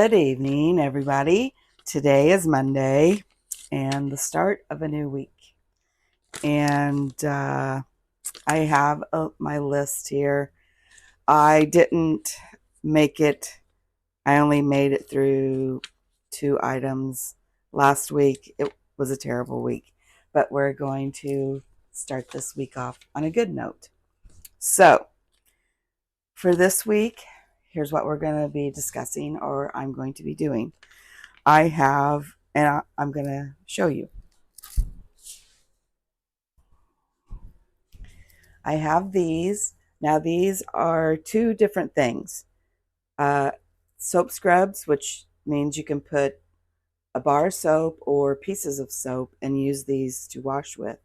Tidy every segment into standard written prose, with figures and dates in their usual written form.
Good evening, everybody. Today is Monday and the start of a new week. And I have my list here. I didn't make it, I only made it through 2 items last week. It was a terrible week, but we're going to start this week off on a good note. So, for this week, here's what we're going to be discussing, or I'm going to be doing. I have, and I'm going to show you. I have these. Now, these are 2 different things. Soap scrubs, which means you can put a bar of soap or pieces of soap and use these to wash with.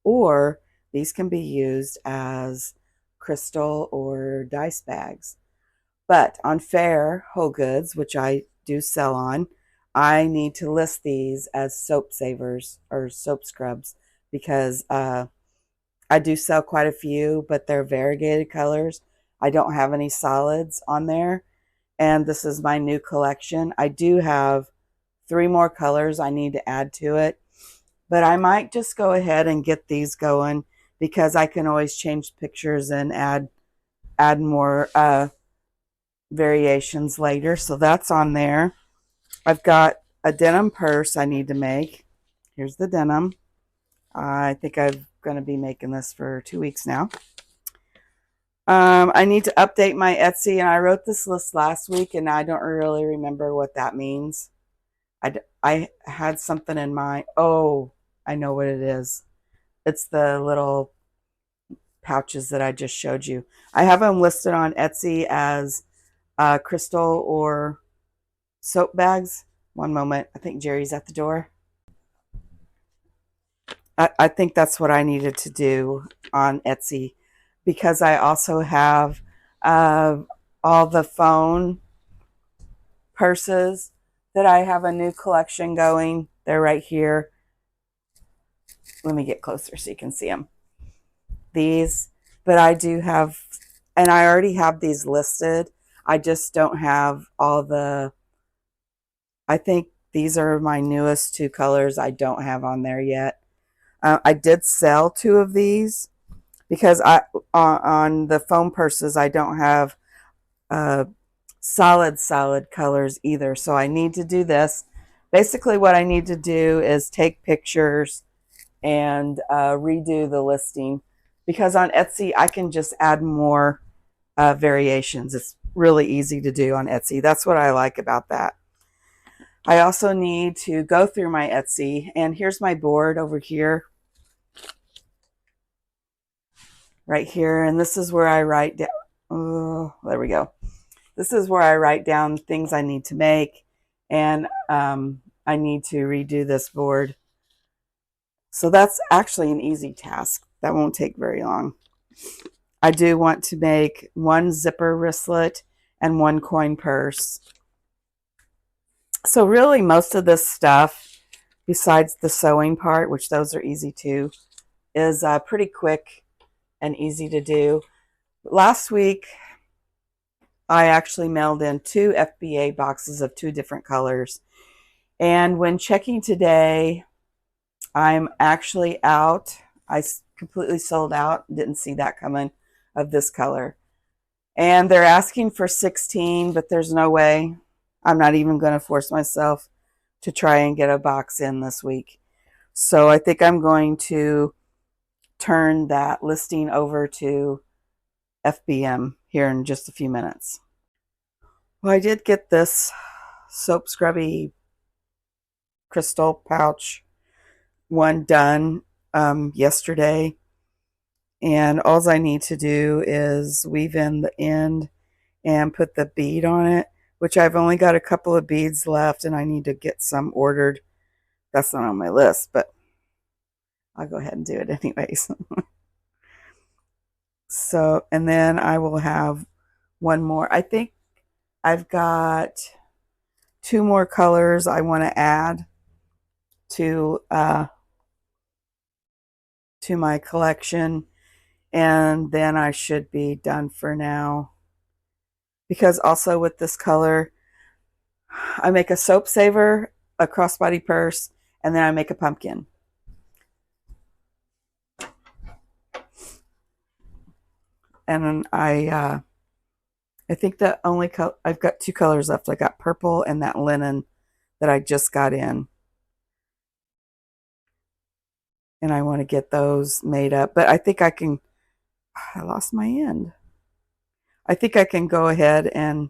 Or these can be used as crystal or dice bags. But on Faire Whole Goods, which I do sell on, I need to list these as soap savers or soap scrubs because I do sell quite a few, but they're variegated colors. I don't have any solids on there, and this is my new collection. I do have 3 more colors I need to add to it, but I might just go ahead and get these going because I can always change pictures and add more variations later. So that's on there. I've got a denim purse I need to make. Here's the denim. I think I'm going to be making this for 2 weeks now. I need to update my Etsy, and I wrote this list last week, and I don't really remember what that means. I had something in mind. Oh, I know what it is. It's the little pouches that I just showed you. I have them listed on Etsy as crystal or soap bags. One moment. I think Jerry's at the door. I think that's what I needed to do on Etsy because I also have all the phone purses that I have a new collection going. They're right here. Let me get closer so you can see them. These, but I do have, and I already have these listed. I just don't have all the, I think these are my newest 2 colors I don't have on there yet. I did sell 2 of these because on the foam purses I don't have solid colors either. So I need to do this. Basically what I need to do is take pictures and redo the listing because on Etsy I can just add more variations. It's really easy to do on Etsy. That's what I like about that. I also need to go through my Etsy, and here's my board over here. Right here, and this is where I write down, oh, there we go. This is where I write down things I need to make, and I need to redo this board. So that's actually an easy task. That won't take very long. I do want to make 1 zipper wristlet and 1 coin purse. So really most of this stuff, besides the sewing part, which those are easy too, is pretty quick and easy to do. Last week, I actually mailed in 2 FBA boxes of 2 different colors. And when checking today, I'm actually out. I completely sold out. Didn't see that coming of this color. And they're asking for 16, but there's no way. I'm not even going to force myself to try and get a box in this week. So I think I'm going to turn that listing over to FBM here in just a few minutes. Well, I did get this soap scrubby crystal pouch one done yesterday, and all I need to do is weave in the end and put the bead on it, which I've only got a couple of beads left, and I need to get some ordered. That's not on my list, but I'll go ahead and do it anyways. So, and then I will have 1 more. I think I've got 2 more colors I want to add to my collection, and then I should be done for now. Because also with this color, I make a soap saver, a crossbody purse, and then I make a pumpkin. And then I think the only color, I've got 2 colors left. I got purple and that linen that I just got in. And I want to get those made up. But I think I can, I lost my end. I think I can go ahead and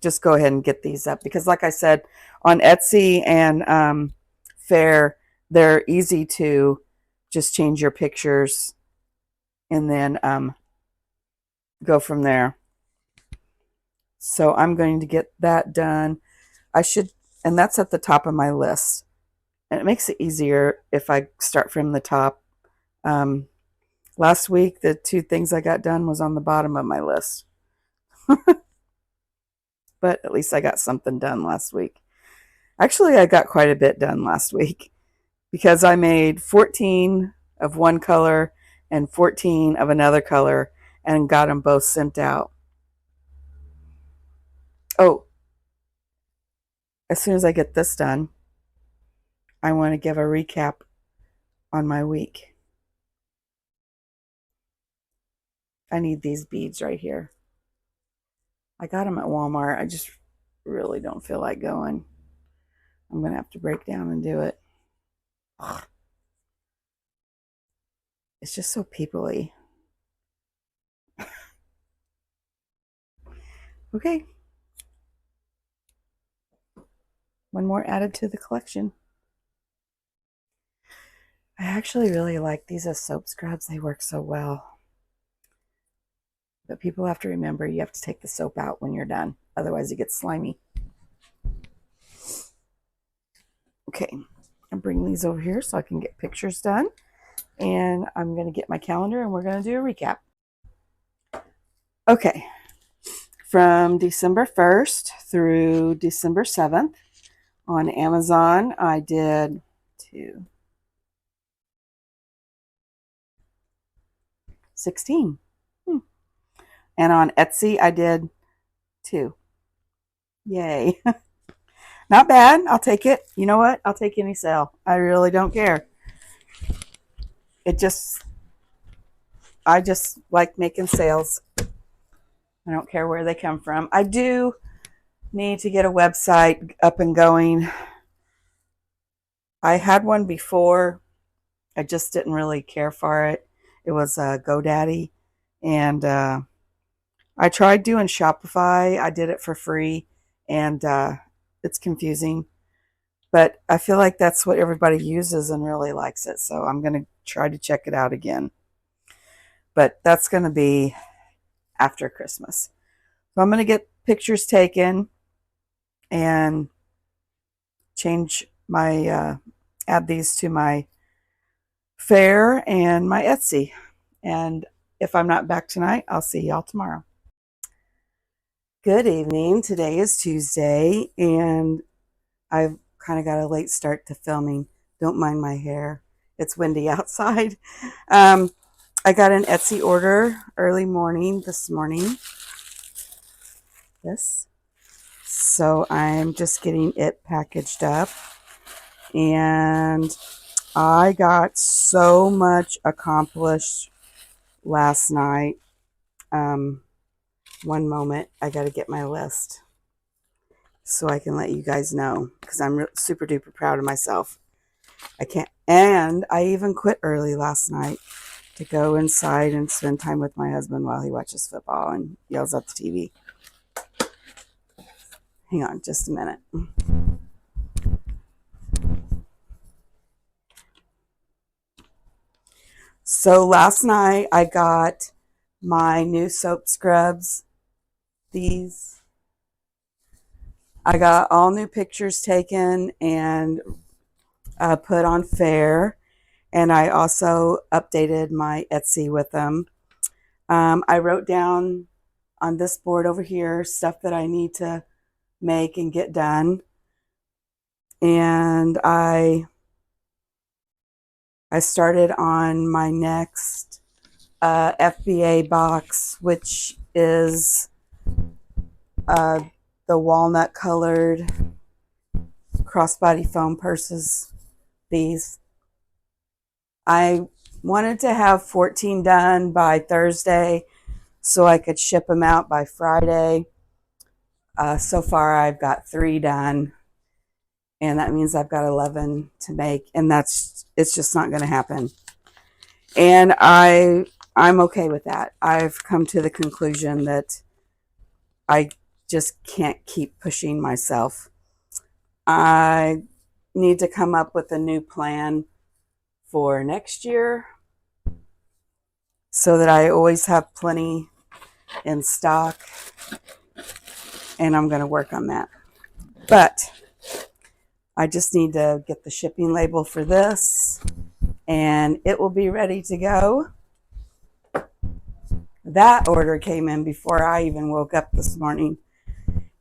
just go ahead and get these up. Because like I said, on Etsy and Faire, they're easy to just change your pictures and then go from there. So I'm going to get that done. I should, and that's at the top of my list. And it makes it easier if I start from the top. Last week, the 2 things I got done was on the bottom of my list. But at least I got something done last week. Actually, I got quite a bit done last week because I made 14 of one color and 14 of another color and got them both sent out. Oh, as soon as I get this done, I want to give a recap on my week. I need these beads right here. I got them at Walmart. I just really don't feel like going. I'm going to have to break down and do it. It's just so people-y. Okay. One more added to the collection. I actually really like these as soap scrubs. They work so well. But people have to remember you have to take the soap out when you're done. Otherwise it gets slimy. Okay. I'm bringing these over here so I can get pictures done. And I'm going to get my calendar and we're going to do a recap. Okay. From December 1st through December 7th on Amazon, I did 16. And on Etsy, I did 2. Yay. Not bad. I'll take it. You know what? I'll take any sale. I really don't care. I just like making sales. I don't care where they come from. I do need to get a website up and going. I had one before. I just didn't really care for it. It was GoDaddy. And I tried doing Shopify. I did it for free. And it's confusing. But I feel like that's what everybody uses and really likes it. So I'm going to try to check it out again. But that's going to be after Christmas. So I'm going to get pictures taken and change my, add these to my Faire and my Etsy. And if I'm not back tonight, I'll see y'all tomorrow. Good evening. Today is Tuesday and I've kind of got a late start to filming. Don't mind my hair. It's windy outside. I got an Etsy order early morning this morning. So I'm just getting it packaged up. And I got so much accomplished last night. One moment, I got to get my list so I can let you guys know because I'm super duper proud of myself. And I even quit early last night to go inside and spend time with my husband while he watches football and yells at the TV. Hang on just a minute. So last night I got my new soap scrubs. These. I got all new pictures taken and put on Faire. And I also updated my Etsy with them. I wrote down on this board over here stuff that I need to make and get done. And I started on my next FBA box, which is the walnut colored crossbody foam purses, these. I wanted to have 14 done by Thursday so I could ship them out by Friday. So far I've got 3 done, and that means I've got 11 to make, and it's just not going to happen. And I'm okay with that. I've come to the conclusion that I just can't keep pushing myself. I need to come up with a new plan for next year so that I always have plenty in stock, and I'm going to work on that. But I just need to get the shipping label for this, and it will be ready to go. That order came in before I even woke up this morning,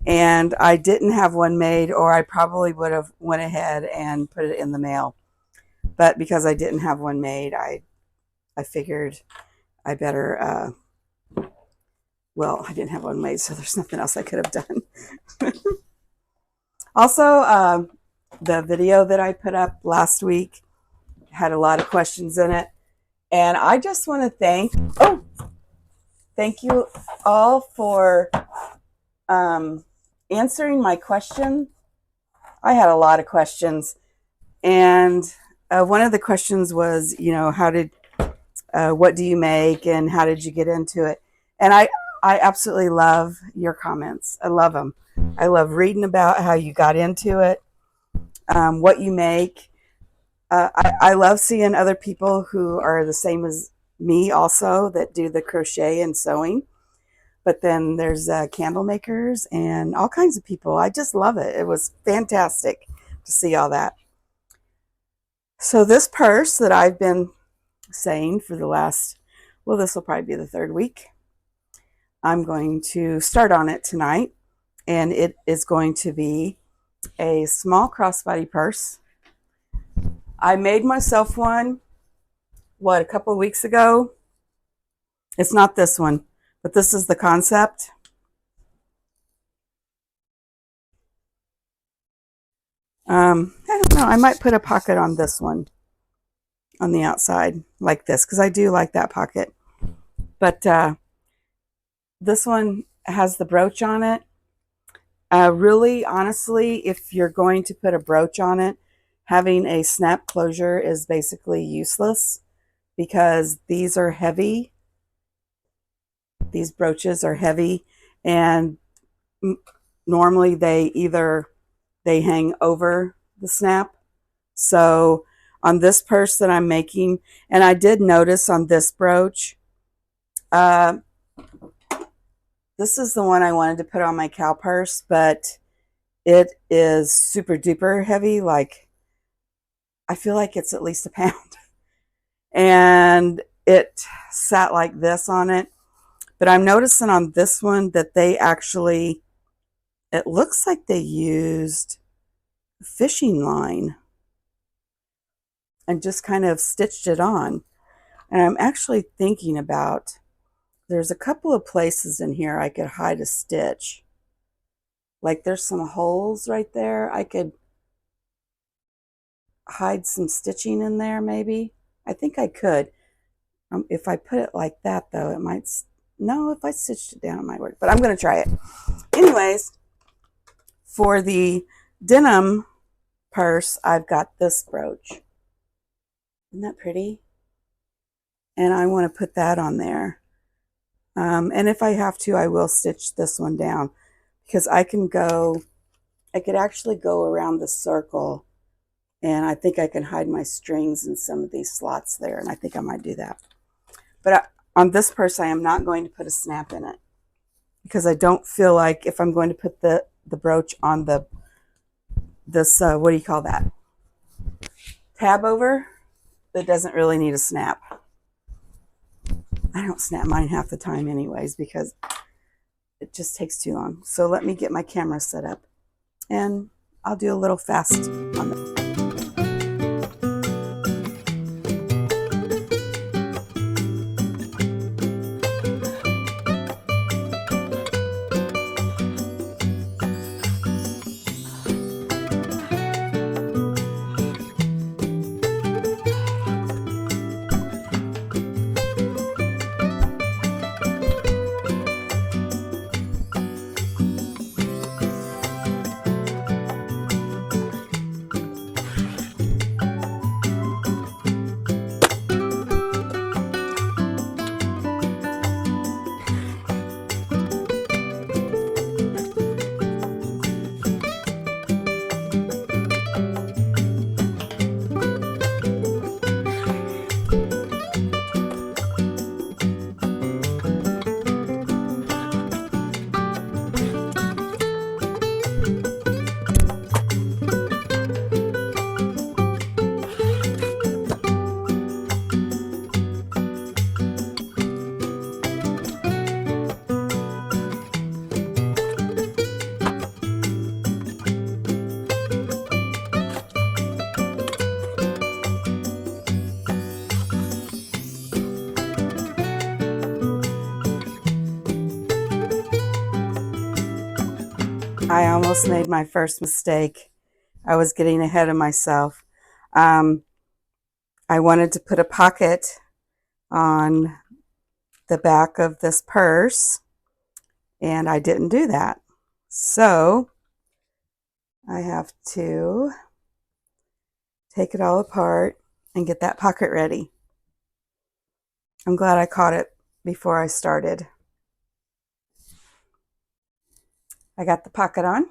and I didn't have one made, or I probably would have went ahead and put it in the mail. But because I didn't have one made, I figured I better, well, I didn't have one made, so there's nothing else I could have done. Also, the video that I put up last week had a lot of questions in it, and I just want to thank you all for answering my question. I had a lot of questions, and one of the questions was, what do you make, and how did you get into it? And I absolutely love your comments. I love them. I love reading about how you got into it, what you make. I love seeing other people who are the same as me also, that do the crochet and sewing. But then there's candle makers and all kinds of people. I just love it. It was fantastic to see all that. So this purse that I've been saying for the last, well, this will probably be the 3rd week. I'm going to start on it tonight, and it is going to be a small crossbody purse. I made myself one, a couple of weeks ago. It's not this one, but this is the concept. I don't know. I might put a pocket on this one on the outside like this, because I do like that pocket. But this one has the brooch on it. Really, honestly, if you're going to put a brooch on it, having a snap closure is basically useless, because these are heavy. These brooches are heavy, and normally they hang over the snap. So on this purse that I'm making, and I did notice on this brooch, this is the one I wanted to put on my cow purse, but it is super duper heavy. Like, I feel like it's at least a pound. And it sat like this on it. But I'm noticing on this one that they actually, it looks like they used fishing line and just kind of stitched it on. And I'm actually thinking about, there's a couple of places in here I could hide a stitch. Like, there's some holes right there. I could hide some stitching in there, maybe. I think I could. If I put it like that, though, it might... No, if I stitched it down, it might work. But I'm going to try it. Anyways, for the denim purse, I've got this brooch. Isn't that pretty? And I want to put that on there. And if I have to, I will stitch this one down, because I could actually go around the circle, and I think I can hide my strings in some of these slots there, and I think I might do that. But on this purse, I am not going to put a snap in it, because I don't feel like, if I'm going to put the brooch on this, what do you call that? Tab over, that doesn't really need a snap. I don't snap mine half the time anyways, because it just takes too long. So let me get my camera set up, and I'll do a little fast on the... I almost made my first mistake. I was getting ahead of myself. I wanted to put a pocket on the back of this purse, and I didn't do that. So I have to take it all apart and get that pocket ready. I'm glad I caught it before I started. I got the pocket on,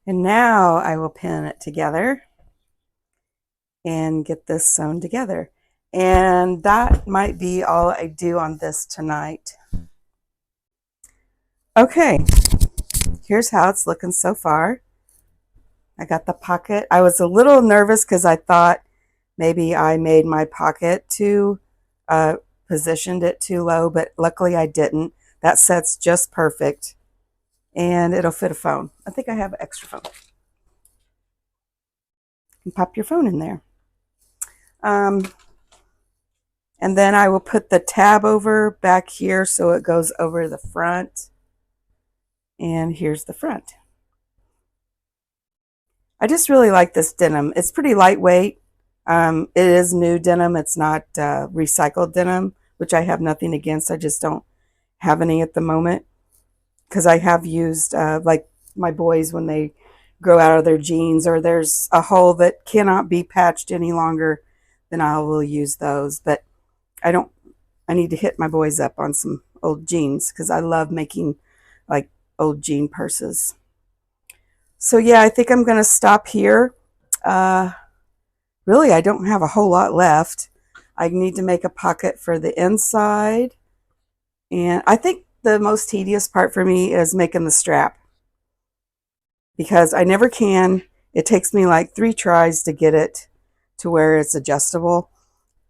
and now I will pin it together and get this sewn together. And that might be all I do on this tonight. Okay, here's how it's looking so far. I got the pocket. I was a little nervous because I thought maybe I made my pocket too, positioned it too low, but luckily I didn't. That set's just perfect, and it'll fit a phone. I think I have an extra phone. You can pop your phone in there. And then I will put the tab over back here so it goes over the front. And here's the front. I just really like this denim. It's pretty lightweight. It is new denim. It's not recycled denim, which I have nothing against. I just don't have any at the moment because I have used like my boys when they grow out of their jeans or there's a hole that cannot be patched any longer, then I will use those. But I need to hit my boys up on some old jeans because I love making like old jean purses. So yeah, I think I'm going to stop here. Really, I don't have a whole lot left. I need to make a pocket for the inside. And I think the most tedious part for me is making the strap, because I never can. It takes me like 3 tries to get it to where it's adjustable.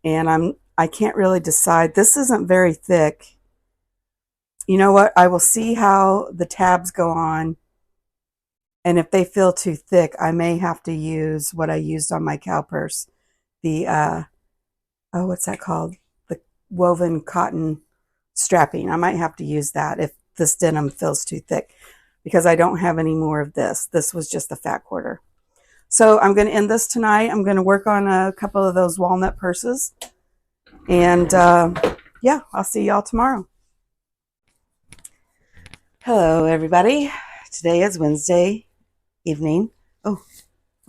And I can't really decide. This isn't very thick. You know what? I will see how the tabs go on. And if they feel too thick, I may have to use what I used on my cow purse. The, what's that called? The woven cotton strapping. I might have to use that if this denim feels too thick, because I don't have any more of this. This was just the fat quarter. So I'm going to end this tonight. I'm going to work on a couple of those walnut purses. And yeah, I'll see y'all tomorrow. Hello, everybody. Today is Wednesday evening. Oh,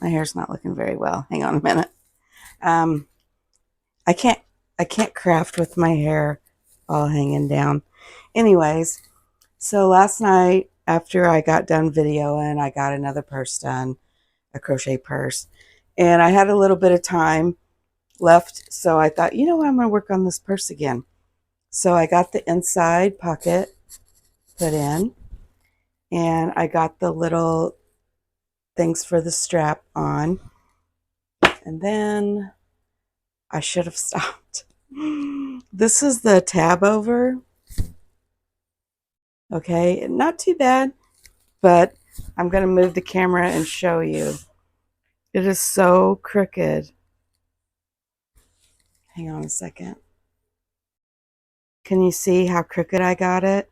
my hair's not looking very well. Hang on a minute. I can't craft with my hair all hanging down. Anyways, so last night after I got done videoing, I got another purse done, a crochet purse, and I had a little bit of time left, so I thought, you know what, I'm going to work on this purse again. So I got the inside pocket put in, and I got the little things for the strap on, and then I should have stopped. This is the tab over. Okay, not too bad, but I'm going to move the camera and show you. It is so crooked. Hang on a second. Can you see how crooked I got it?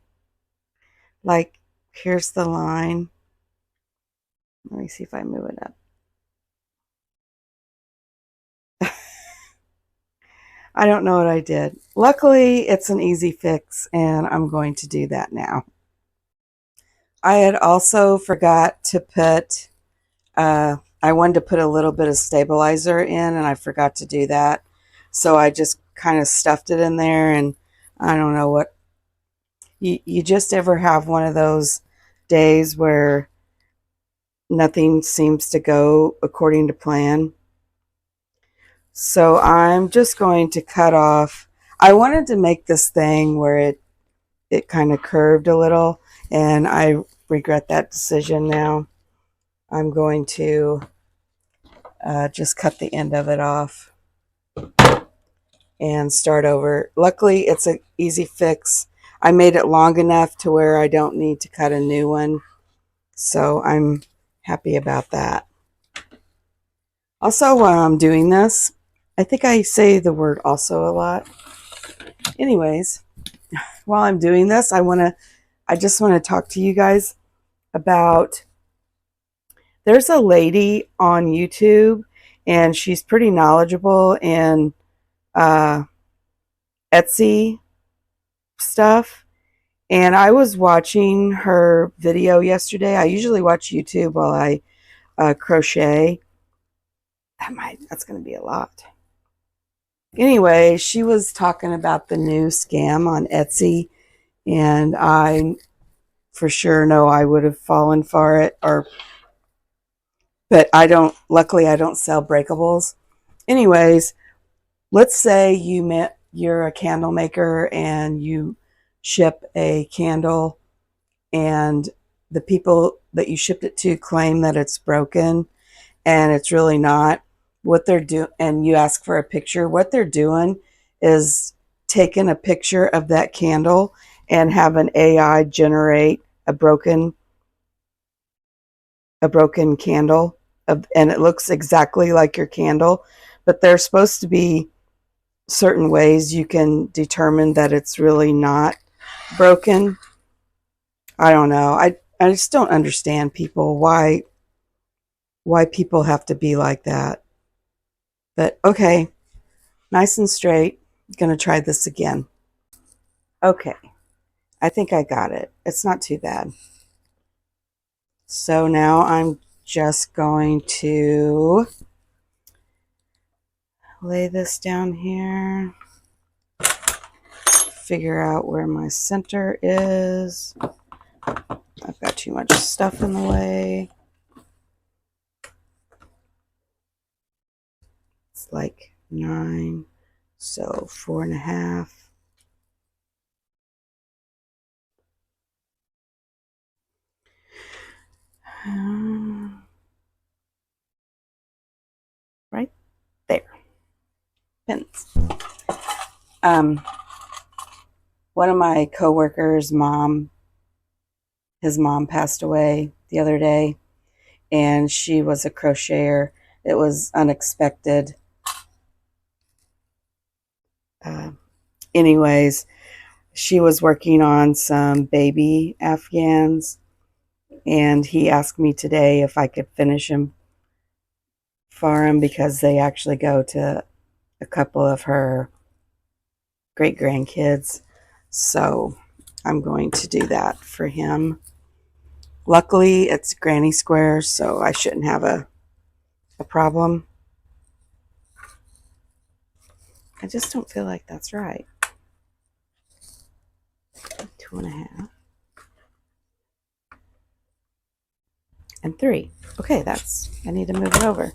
Like, here's the line. Let me see if I move it up. I don't know what I did. Luckily, it's an easy fix, and I'm going to do that now. I had also forgot to put, I wanted to put a little bit of stabilizer in, and I forgot to do that. So I just kind of stuffed it in there, and I don't know what. You just ever have one of those days where nothing seems to go according to plan? So I'm just going to cut off. I wanted to make this thing where it kind of curved a little, and I regret that decision now. I'm going to just cut the end of it off and start over. Luckily, it's an easy fix. I made it long enough to where I don't need to cut a new one, so I'm happy about that. Also, while I'm doing this, I think I say the word also a lot. Anyways, while I'm doing this, I just want to talk to you guys. about, there's a lady on YouTube, and she's pretty knowledgeable in Etsy stuff. And I was watching her video yesterday. I usually watch YouTube while I crochet. That's going to be a lot. Anyway, she was talking about the new scam on Etsy, and I for sure know I would have fallen for it, but I don't. Luckily, I don't sell breakables. Anyways, let's say you're a candle maker and you ship a candle, and the people that you shipped it to claim that it's broken, and it's really not. What they're doing, and you ask for a picture, what they're doing is taking a picture of that candle and have an AI generate a broken candle, and it looks exactly like your candle, but there's supposed to be certain ways you can determine that it's really not broken. I don't know. I just don't understand people, why people have to be like that. But okay, nice and straight. Gonna try this again. Okay, I think I got it. It's not too bad. So now I'm just going to lay this down here, figure out where my center is. I've got too much stuff in the way. It's like 9, so 4.5. Right there. Pins. One of my coworkers' his mom passed away the other day, and she was a crocheter. It was unexpected. Anyways, she was working on some baby Afghans, and he asked me today if I could finish them for him, because they actually go to a couple of her great grandkids. So I'm going to do that for him. Luckily, it's granny squares, so I shouldn't have a problem. I just don't feel like that's right. 2.5 and 3. Okay, I need to move it over.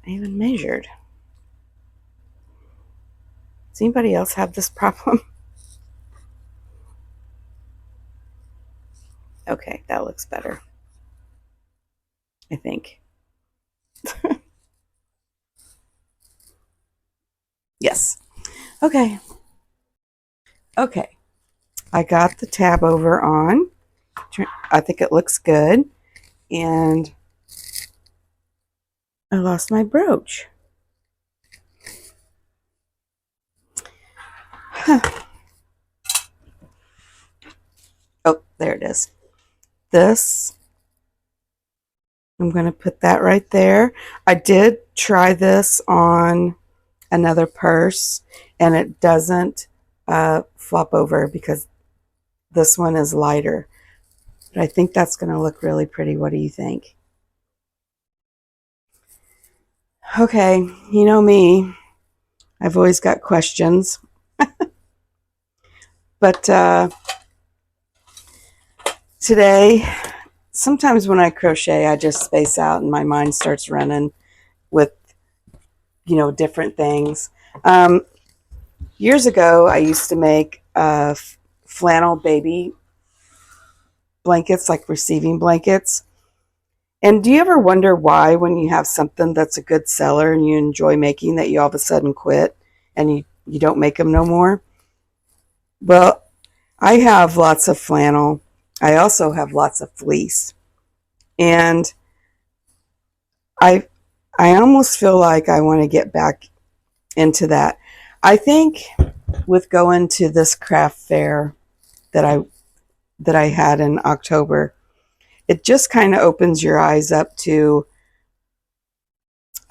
I even measured. Does anybody else have this problem? Okay, that looks better, I think. Yes. Okay. Okay. I got the tab over on. I think it looks good. And I lost my brooch. Huh. Oh, there it is. This, I'm going to put that right there. I did try this on another purse, and it doesn't flop over because this one is lighter. But I think that's going to look really pretty. What do you think? Okay, you know me. I've always got questions. But today, sometimes when I crochet, I just space out and my mind starts running with, different things. Years ago, I used to make flannel baby blankets, like receiving blankets. And do you ever wonder why, when you have something that's a good seller and you enjoy making, that you all of a sudden quit and you don't make them no more? Well, I have lots of flannel. I also have lots of fleece. And I almost feel like I want to get back into that. I think with going to this craft fair that that I had in October. It just kind of opens your eyes up to,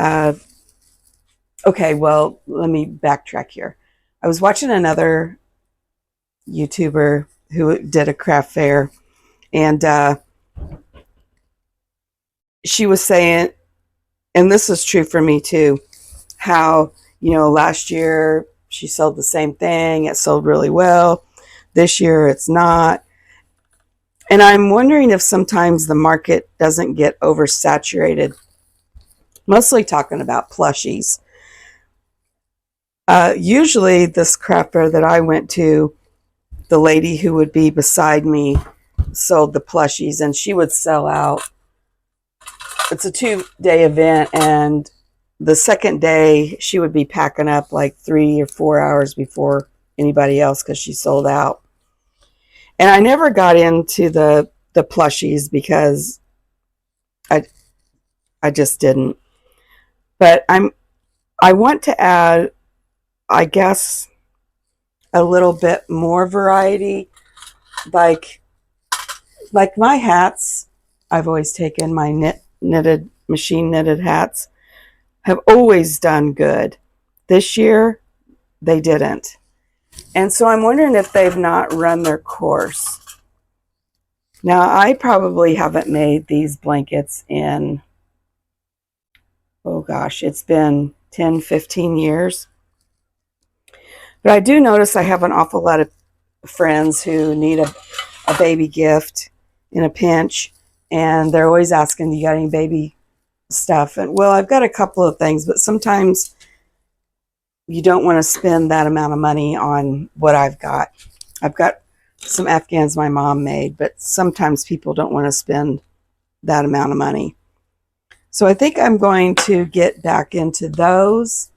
okay, well, let me backtrack here. I was watching another YouTuber who did a craft fair, and she was saying, and this is true for me too, how, last year she sold the same thing. It sold really well. This year it's not. And I'm wondering if sometimes the market doesn't get oversaturated, mostly talking about plushies. Usually this craft fair that I went to, the lady who would be beside me sold the plushies, and she would sell out. It's a 2-day event, and the second day she would be packing up like 3 or 4 hours before anybody else because she sold out. And I never got into the plushies because I just didn't. But I want to add, I guess, a little bit more variety. Like my hats, I've always taken my machine knitted hats, have always done good. This year, they didn't. And so I'm wondering if they've not run their course. Now, I probably haven't made these blankets in, oh gosh, it's been 10, 15 years. But I do notice I have an awful lot of friends who need a baby gift in a pinch, and they're always asking, you got any baby stuff? And well, I've got a couple of things, but sometimes you don't want to spend that amount of money on what I've got. I've got some Afghans my mom made, but sometimes people don't want to spend that amount of money. So I think I'm going to get back into those,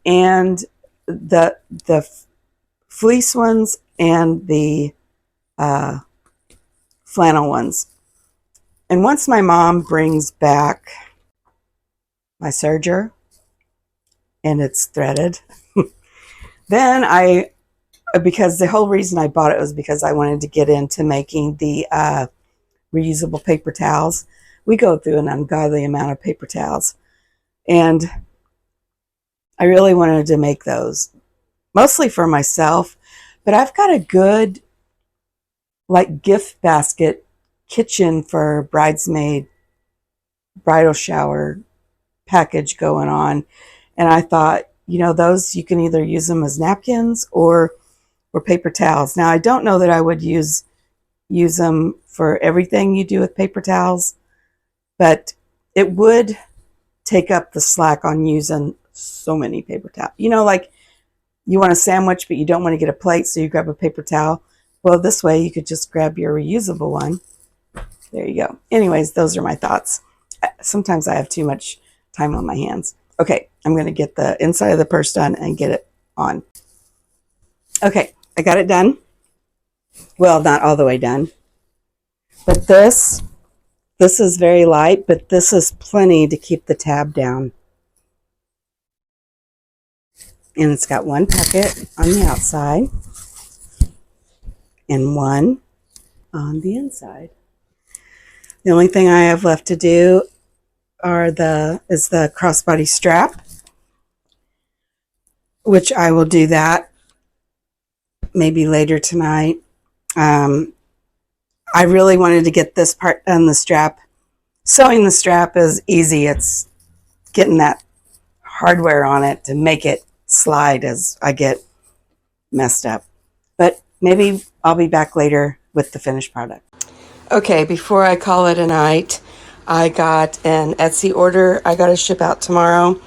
and the fleece ones and the flannel ones. And once my mom brings back my serger and it's threaded, then because the whole reason I bought it was because I wanted to get into making the reusable paper towels. We go through an ungodly amount of paper towels, and I really wanted to make those, mostly for myself. But I've got a good, like, gift basket kitchen for bridesmaid bridal shower package going on, and I thought, those, you can either use them as napkins or paper towels. Now, I don't know that I would use them for everything you do with paper towels, but it would take up the slack on using so many paper towels. Like, you want a sandwich, but you don't want to get a plate, so you grab a paper towel. Well, this way you could just grab your reusable one. There you go. Anyways, those are my thoughts. Sometimes I have too much time on my hands. Okay, I'm going to get the inside of the purse done and get it on. Okay, I got it done. Well, not all the way done. But this is very light, but this is plenty to keep the tab down. And it's got one pocket on the outside and one on the inside. The only thing I have left to do is the crossbody strap, which I will do that maybe later tonight. I really wanted to get this part on the strap. Sewing the strap is easy. It's getting that hardware on it to make it slide as I get messed up. But maybe I'll be back later with the finished product. Okay, before I call it a night, I got an Etsy order I got to ship out tomorrow.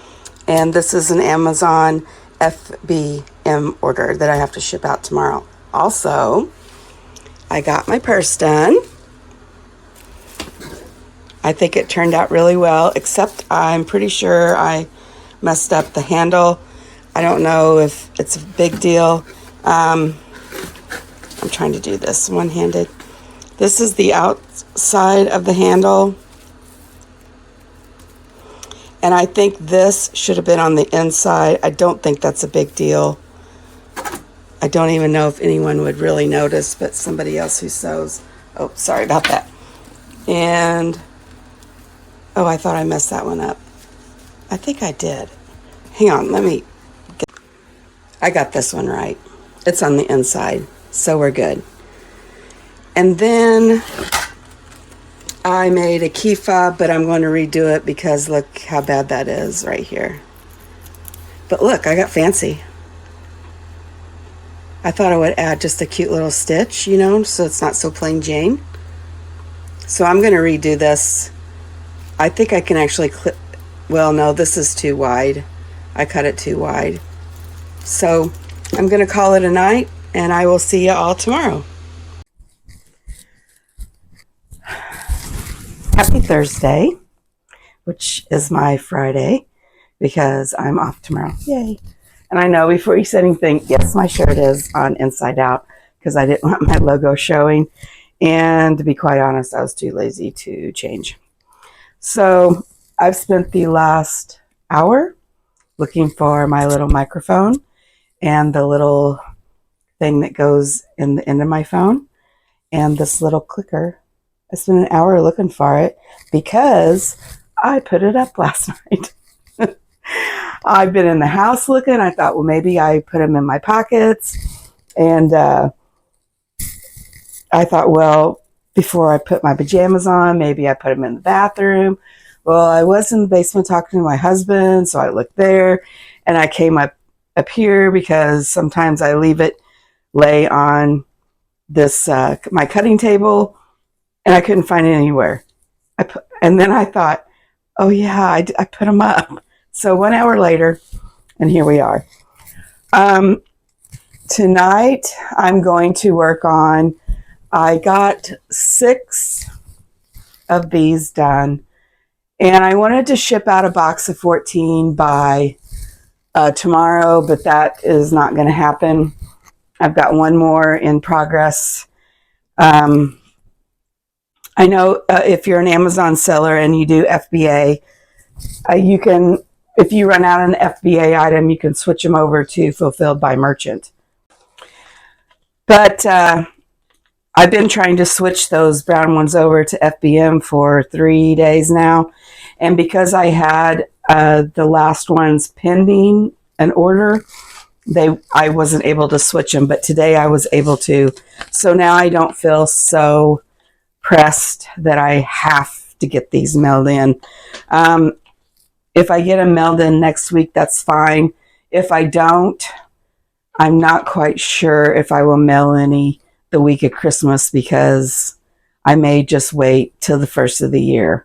And this is an Amazon FBM order that I have to ship out tomorrow. Also, I got my purse done. I think it turned out really well, except I'm pretty sure I messed up the handle. I don't know if it's a big deal. I'm trying to do this one-handed. This is the outside of the handle. And I think this should have been on the inside. I don't think that's a big deal. I don't even know if anyone would really notice, but somebody else who sews. Oh, sorry about that. And, oh, I thought I messed that one up. I think I did. Hang on, I got this one right. It's on the inside, so we're good. And then I made a key fob, but I'm going to redo it because look how bad that is right here. But look, I got fancy. I thought I would add just a cute little stitch, you know, so it's not so plain Jane. So I'm going to redo this. I think I can actually clip. Well, no, this is too wide. I cut it too wide. So I'm going to call it a night, and I will see you all tomorrow. Happy Thursday, which is my Friday, because I'm off tomorrow. Yay. And I know before you said anything, yes, my shirt is on inside out because I didn't want my logo showing. And to be quite honest, I was too lazy to change. So I've spent the last hour looking for my little microphone and the little thing that goes in the end of my phone and this little clicker. I spent an hour looking for it because I put it up last night. I've been in the house looking. I thought, well, maybe I put them in my pockets. And I thought, well, before I put my pajamas on, maybe I put them in the bathroom. Well, I was in the basement talking to my husband, so I looked there. And I came up here because sometimes I leave it lay on this my cutting table, and I couldn't find it anywhere. And then I thought, oh, yeah, I put them up. So 1 hour later, and here we are. Tonight, I'm going to work on, I got 6 of these done, and I wanted to ship out a box of 14 by tomorrow, but that is not going to happen. I've got one more in progress. I know if you're an Amazon seller and you do FBA, you can, if you run out an FBA item, you can switch them over to fulfilled by merchant. But I've been trying to switch those brown ones over to FBM for 3 days now. And because I had the last ones pending an order, I wasn't able to switch them. But today I was able to. So now I don't feel so pressed that I have to get these mailed in. If I get them mailed in next week, that's fine. If I don't, I'm not quite sure if I will mail any the week of Christmas because I may just wait till the first of the year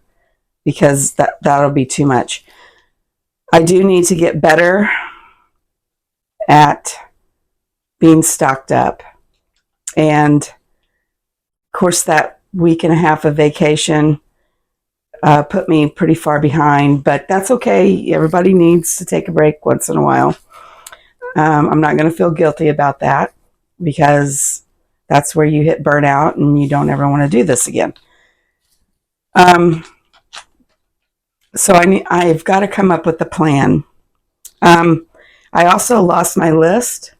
because that'll be too much. I do need to get better at being stocked up. And of course, that week and a half of vacation put me pretty far behind, but that's okay. Everybody needs to take a break once in a while. I'm not going to feel guilty about that because that's where you hit burnout and you don't ever want to do this again. So I've got to come up with a plan. I also lost my list.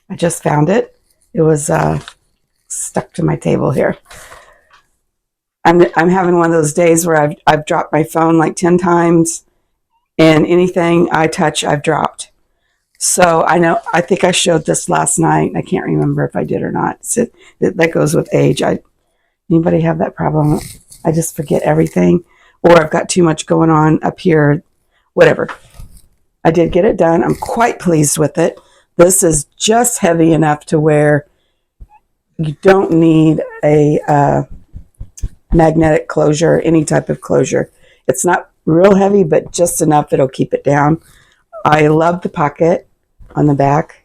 I just found it. It was stuck to my table here. I'm having one of those days where I've dropped my phone like 10 times, and anything I touch, I've dropped. So I think I showed this last night. I can't remember if I did or not. So that goes with age. Anybody have that problem? I just forget everything, or I've got too much going on up here, whatever. I did get it done. I'm quite pleased with it. This is just heavy enough to where you don't need a magnetic closure, any type of closure. It's not real heavy, but just enough it'll keep it down. I love the pocket on the back,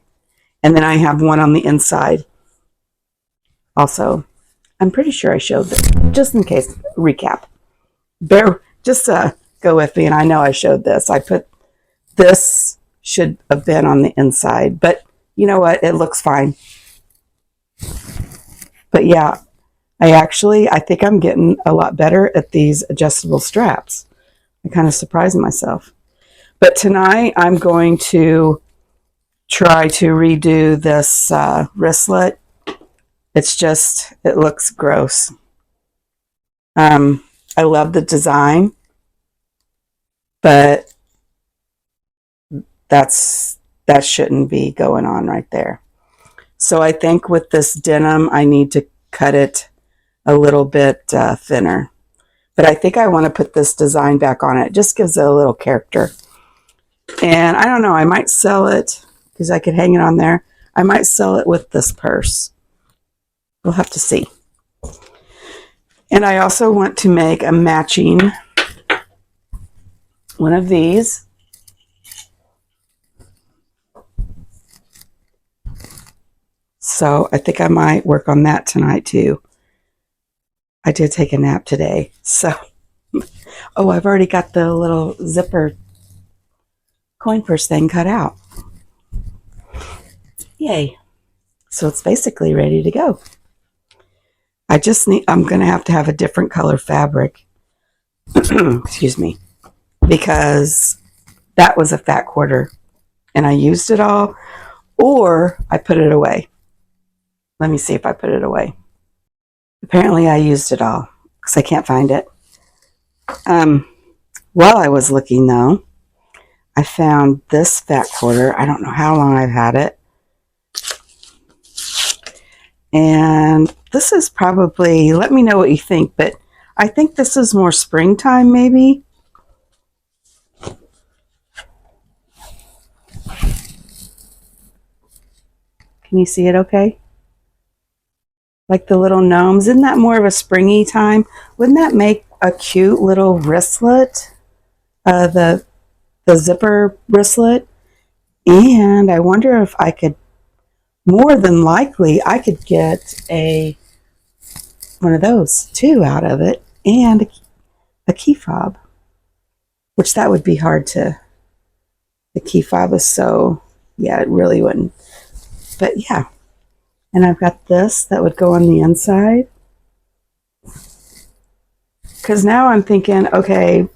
and then I have one on the inside. Also, I'm pretty sure I showed this, just in case, recap. Just go with me, and I know I showed this. I put this should have been on the inside, but you know what? It looks fine. But yeah, I think I'm getting a lot better at these adjustable straps. I kind of surprised myself. But tonight I'm going to try to redo this wristlet. It looks gross. I love the design, but that shouldn't be going on right there. So I think with this denim, I need to cut it a little bit thinner. But I think I want to put this design back on it. It just gives it a little character. And I don't know, I might sell it because I could hang it on there. I might sell it with this purse. We'll have to see. And I also want to make a matching one of these. So I think I might work on that tonight too. I did take a nap today. So, oh, I've already got the little zipper coin purse thing cut out. Yay. So it's basically ready to go. I'm going to have a different color fabric. Excuse me. Because that was a fat quarter and I used it all, or I put it away. Let me see if I put it away. Apparently I used it all because I can't find it. While I was looking though, I found this fat quarter. I don't know how long I've had it. And this is probably, let me know what you think, but I think this is more springtime maybe. Can you see it okay? Like the little gnomes. Isn't that more of a springy time? Wouldn't that make a cute little wristlet? The zipper wristlet. And I wonder if I could, more than likely, I could get one of those too out of it. And a key fob. Which that would be hard to, the key fob is so, yeah, it really wouldn't. But yeah. And I've got this that would go on the inside. Because now I'm thinking, okay,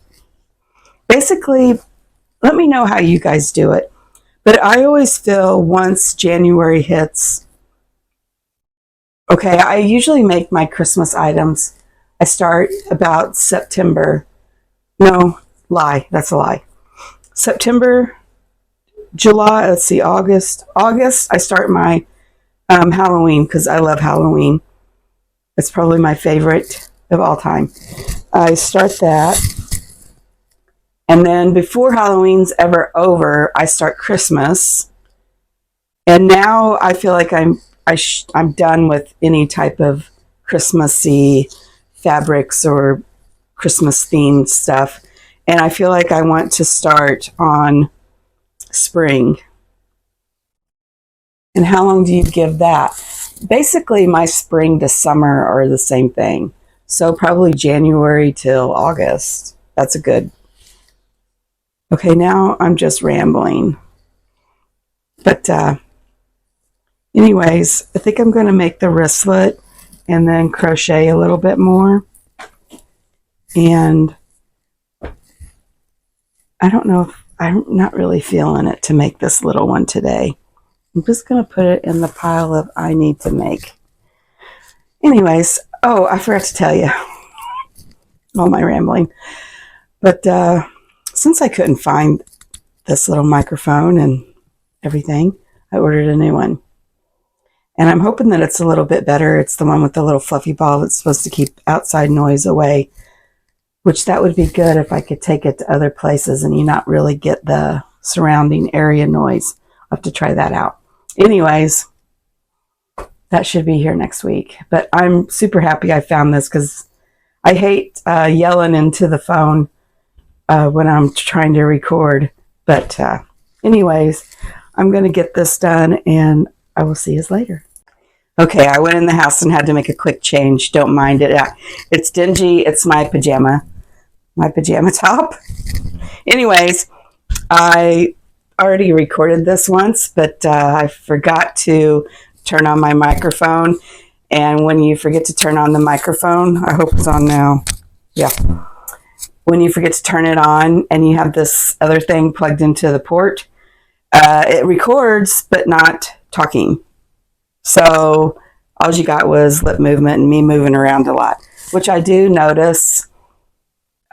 basically, let me know how you guys do it. But I always feel once January hits, okay, I usually make my Christmas items. I start about September. No, lie, that's a lie. September, July, let's see, August, I start my Halloween because I love Halloween. It's probably my favorite of all time. I start that. And then before Halloween's ever over, I start Christmas. And now I feel like I'm done with any type of Christmassy fabrics or Christmas themed stuff. And I feel like I want to start on spring. And how long do you give that? Basically, my spring to summer are the same thing. So probably January till August. That's a good. Okay, now I'm just rambling. But anyways, I think I'm going to make the wristlet and then crochet a little bit more. And I don't know if I'm not really feeling it to make this little one today. I'm just going to put it in the pile of I need to make. Anyways, oh, I forgot to tell you. All my rambling. But since I couldn't find this little microphone and everything, I ordered a new one. And I'm hoping that it's a little bit better. It's the one with the little fluffy ball that's supposed to keep outside noise away. Which that would be good if I could take it to other places and you not really get the surrounding area noise. I'll have to try that out. Anyways, that should be here next week. But I'm super happy I found this because I hate yelling into the phone when I'm trying to record. But anyways, I'm going to get this done and I will see you later. Okay, I went in the house and had to make a quick change. Don't mind it. It's dingy. It's my pajama top. Anyways, I already recorded this once, but I forgot to turn on my microphone. And when you forget to turn on the microphone, I hope it's on now. Yeah. When you forget to turn it on and you have this other thing plugged into the port, It records, but not talking. So all you got was lip movement and me moving around a lot, which I do notice.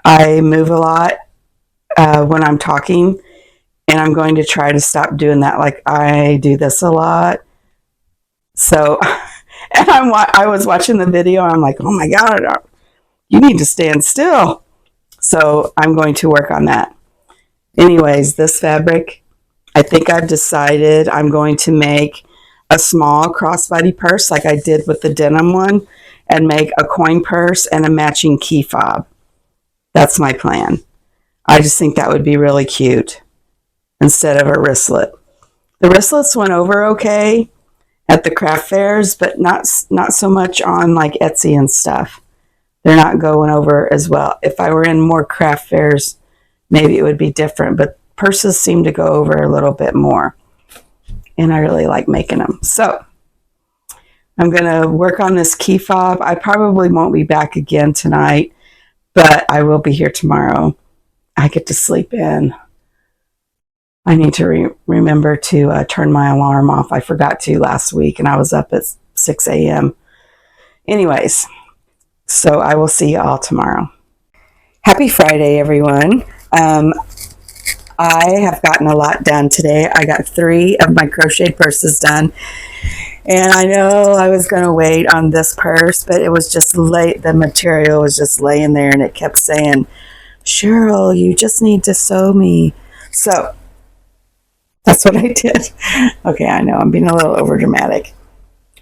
I move a lot when I'm talking, and I'm going to try to stop doing that. Like, I do this a lot. So, and I was watching the video. I'm like, oh my God, you need to stand still. So I'm going to work on that. Anyways, this fabric, I think I've decided I'm going to make a small crossbody purse like I did with the denim one, and make a coin purse and a matching key fob. That's my plan. I just think that would be really cute instead of a wristlet. The wristlets went over okay at the craft fairs, but not so much on like Etsy and stuff. They're not going over as well. If I were in more craft fairs, maybe it would be different, but purses seem to go over a little bit more, and I really like making them. So I'm going to work on this key fob. I probably won't be back again tonight, but I will be here tomorrow. I get to sleep in. I need to remember to turn my alarm off. I forgot to last week, and I was up at 6 a.m. Anyways, so I will see you all tomorrow. Happy Friday, everyone. I have gotten a lot done today. I got 3 of my crochet purses done. And I know I was going to wait on this purse, but it was just late. The material was just laying there, and it kept saying, Cheryl, you just need to sew me. So that's what I did. Okay, I know I'm being a little over dramatic,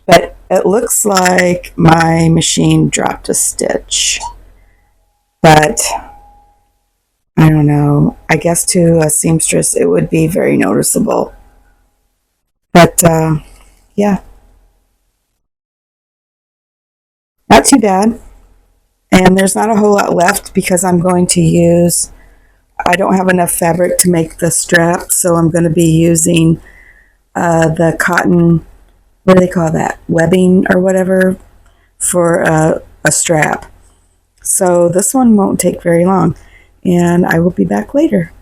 but it looks like my machine dropped a stitch. But I don't know. I guess to a seamstress, it would be very noticeable. But yeah, not too bad. And there's not a whole lot left because I'm going to use, I don't have enough fabric to make the strap, so I'm going to be using the cotton, what do they call that? Webbing or whatever for a strap. So this one won't take very long, and I will be back later.